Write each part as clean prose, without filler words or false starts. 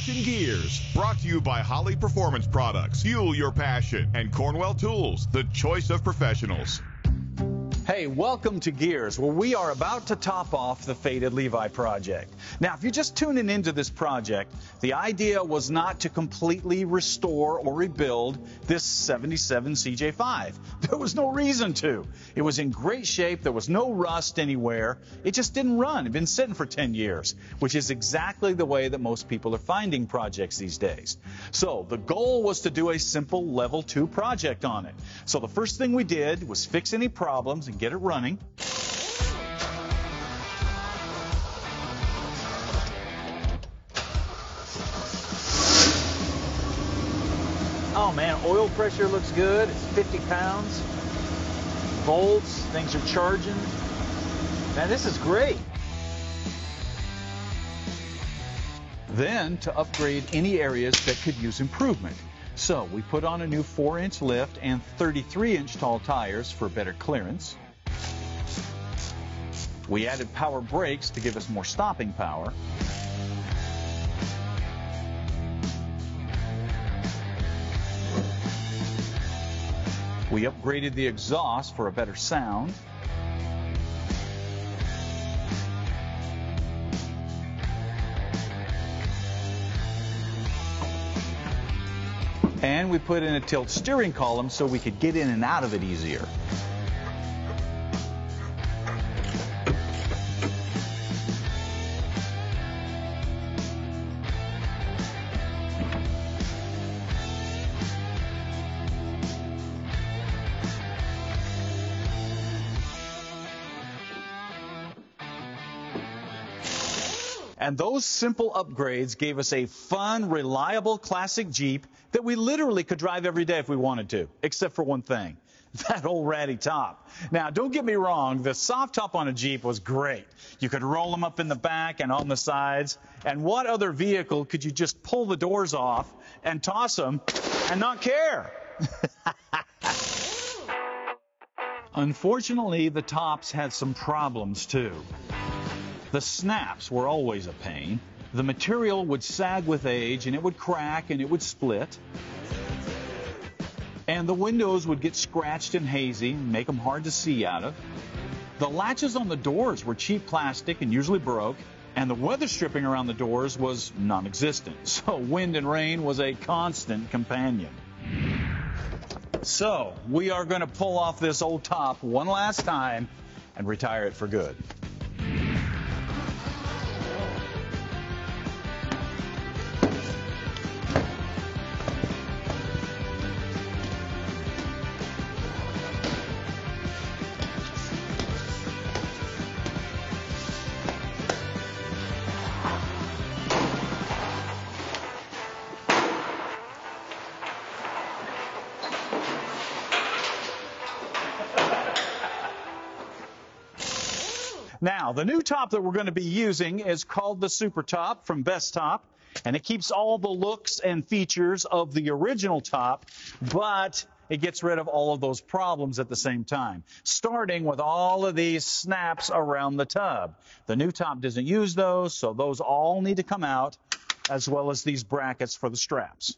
Talking Gears, brought to you by Holly Performance Products. Fuel your passion. And Cornwell Tools, the choice of professionals. Hey, welcome to GearZ, where we are about to top off the Faded Levi project. Now, if you're just tuning into this project, the idea was not to completely restore or rebuild this 77 CJ5. There was no reason to. It was in great shape. There was no rust anywhere. It just didn't run. It had been sitting for 10 years, which is exactly the way that most people are finding projects these days. So the goal was to do a simple level 2 project on it. So the first thing we did was fix any problems and get it running. Oh man, oil pressure looks good. It's 50 pounds. Volts, things are charging. Man, this is great. Then to upgrade any areas that could use improvement. So we put on a new 4-inch lift and 33-inch tall tires for better clearance. We added power brakes to give us more stopping power. We upgraded the exhaust for a better sound. And we put in a tilt steering column so we could get in and out of it easier. And those simple upgrades gave us a fun, reliable classic Jeep that we literally could drive every day if we wanted to, except for one thing, that old ratty top. Now, don't get me wrong, the soft top on a Jeep was great. You could roll them up in the back and on the sides. And what other vehicle could you just pull the doors off and toss them and not care? Unfortunately, the tops had some problems too. The snaps were always a pain. The material would sag with age, and it would crack, and it would split. And the windows would get scratched and hazy, and make them hard to see out of. The latches on the doors were cheap plastic and usually broke, and the weather stripping around the doors was non-existent. So wind and rain was a constant companion. So we are going to pull off this old top one last time and retire it for good. Now, the new top that we're going to be using is called the Super Top from Bestop, and it keeps all the looks and features of the original top, but it gets rid of all of those problems at the same time, starting with all of these snaps around the tub. The new top doesn't use those, so those all need to come out, as well as these brackets for the straps.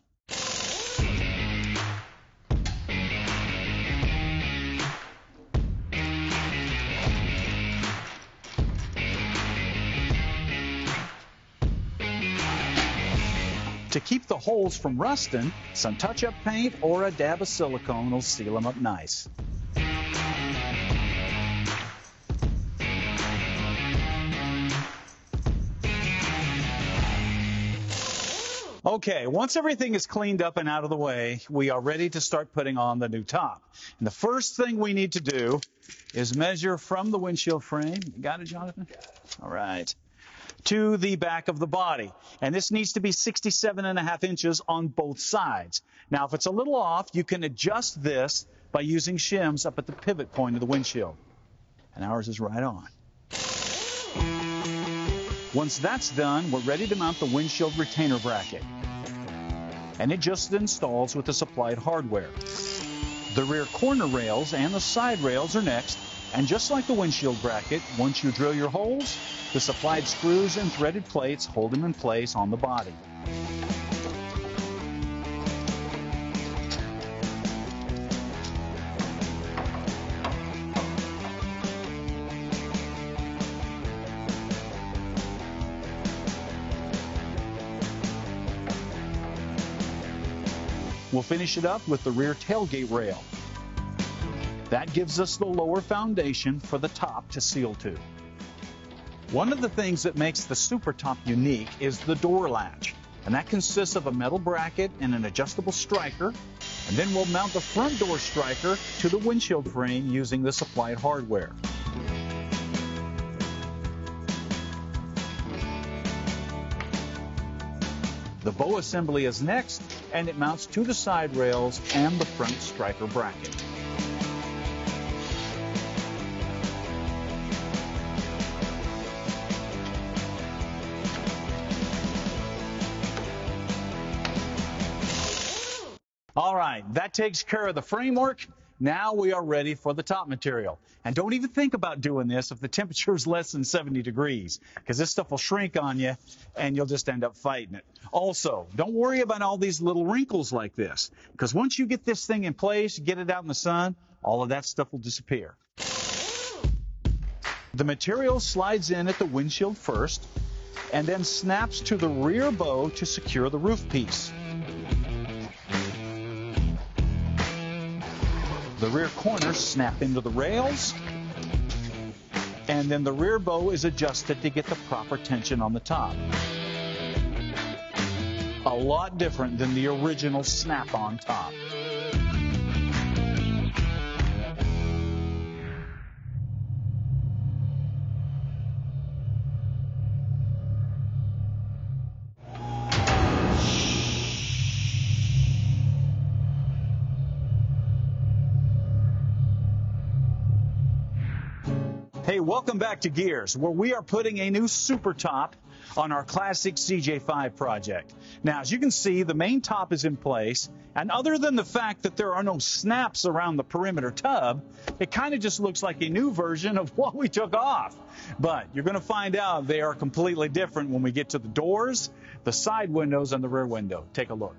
To keep the holes from rusting, some touch-up paint or a dab of silicone will seal them up nice. Okay, once everything is cleaned up and out of the way, we are ready to start putting on the new top. And the first thing we need to do is measure from the windshield frame. You got it, Jonathan? All right. To the back of the body. And this needs to be 67.5 inches on both sides. Now, if it's a little off, you can adjust this by using shims up at the pivot point of the windshield. And ours is right on. Once that's done, we're ready to mount the windshield retainer bracket. And it just installs with the supplied hardware. The rear corner rails and the side rails are next. And just like the windshield bracket, once you drill your holes, the supplied screws and threaded plates hold them in place on the body. We'll finish it up with the rear tailgate rail. That gives us the lower foundation for the top to seal to. One of the things that makes the Super Top unique is the door latch, and that consists of a metal bracket and an adjustable striker, and then we'll mount the front door striker to the windshield frame using the supplied hardware. The bow assembly is next, and it mounts to the side rails and the front striker bracket. All right, that takes care of the framework. Now we are ready for the top material. And don't even think about doing this if the temperature is less than 70 degrees, because this stuff will shrink on you and you'll just end up fighting it. Also, don't worry about all these little wrinkles like this, because once you get this thing in place, get it out in the sun, all of that stuff will disappear. The material slides in at the windshield first and then snaps to the rear bow to secure the roof piece. The rear corners snap into the rails, and then the rear bow is adjusted to get the proper tension on the top. A lot different than the original snap-on top. Hey, welcome back to GearZ, where we are putting a new Super Top on our classic CJ5 project. Now, as you can see, the main top is in place, and other than the fact that there are no snaps around the perimeter tub, it kind of just looks like a new version of what we took off. But you're going to find out they are completely different when we get to the doors, the side windows, and the rear window. Take a look.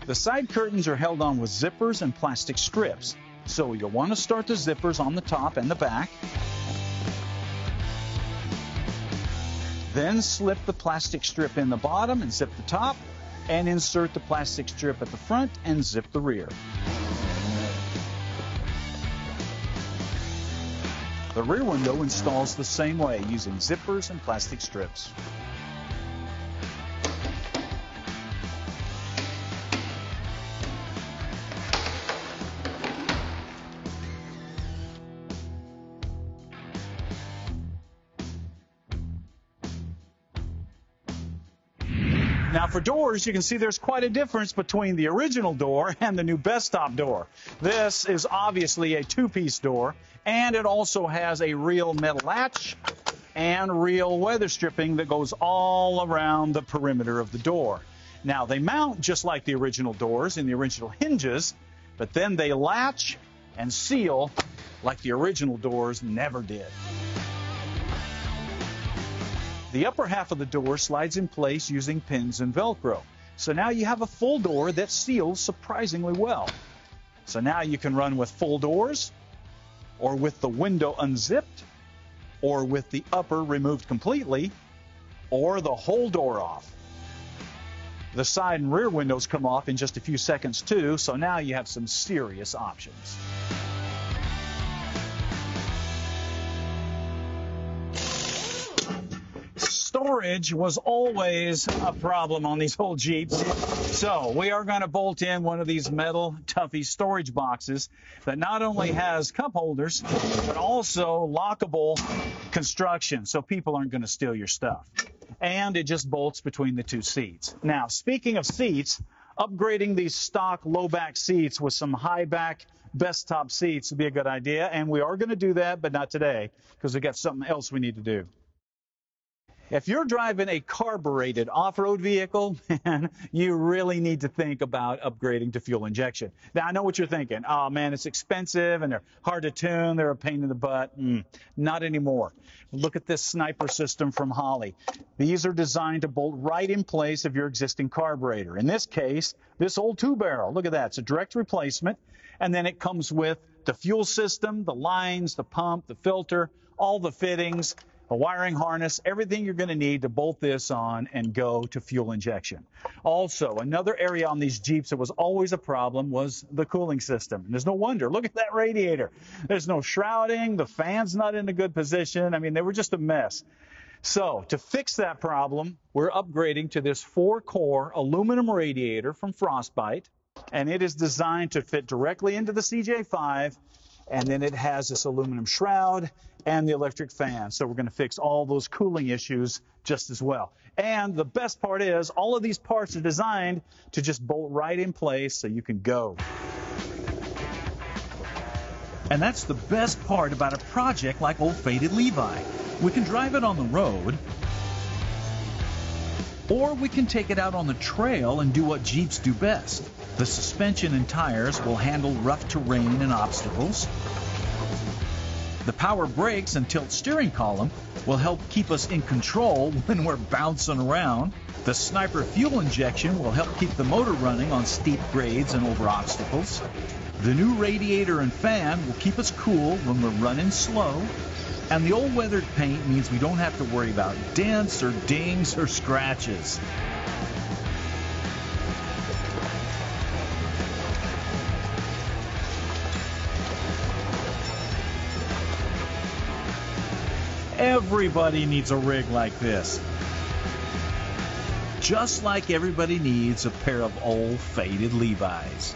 The side curtains are held on with zippers and plastic strips. So you'll want to start the zippers on the top and the back. Then slip the plastic strip in the bottom and zip the top, and insert the plastic strip at the front and zip the rear. The rear window installs the same way, using zippers and plastic strips. Now for doors, you can see there's quite a difference between the original door and the new Bestop door. This is obviously a two-piece door, and it also has a real metal latch and real weather stripping that goes all around the perimeter of the door. Now they mount just like the original doors in the original hinges, but then they latch and seal like the original doors never did. The upper half of the door slides in place using pins and Velcro. So now you have a full door that seals surprisingly well. So now you can run with full doors, or with the window unzipped, or with the upper removed completely, or the whole door off. The side and rear windows come off in just a few seconds too, so now you have some serious options. Storage was always a problem on these old Jeeps. So we are going to bolt in one of these metal Tuffy storage boxes that not only has cup holders, but also lockable construction, so people aren't going to steal your stuff. And it just bolts between the two seats. Now, speaking of seats, upgrading these stock low back seats with some high back Bestop seats would be a good idea. And we are going to do that, but not today, because we got something else we need to do. If you're driving a carbureted off-road vehicle, man, you really need to think about upgrading to fuel injection. Now, I know what you're thinking. Oh, man, it's expensive and they're hard to tune. They're a pain in the butt. Not anymore. Look at this sniper system from Holley. These are designed to bolt right in place of your existing carburetor. In this case, this old 2-barrel, look at that. It's a direct replacement. And then it comes with the fuel system, the lines, the pump, the filter, all the fittings, a wiring harness, everything you're going to need to bolt this on and go to fuel injection. Also, another area on these Jeeps that was always a problem was the cooling system. And there's no wonder. Look at that radiator. There's no shrouding. The fan's not in a good position. I mean, they were just a mess. So to fix that problem, we're upgrading to this 4-core aluminum radiator from Frostbite. And it is designed to fit directly into the CJ5. And then it has this aluminum shroud and the electric fan. So we're going to fix all those cooling issues just as well. And the best part is all of these parts are designed to just bolt right in place so you can go. And that's the best part about a project like old Faded Levi. We can drive it on the road, or we can take it out on the trail and do what Jeeps do best. The suspension and tires will handle rough terrain and obstacles. The power brakes and tilt steering column will help keep us in control when we're bouncing around. The sniper fuel injection will help keep the motor running on steep grades and over obstacles. The new radiator and fan will keep us cool when we're running slow. And the old weathered paint means we don't have to worry about dents or dings or scratches. Everybody needs a rig like this. Just like everybody needs a pair of old Faded Levi's.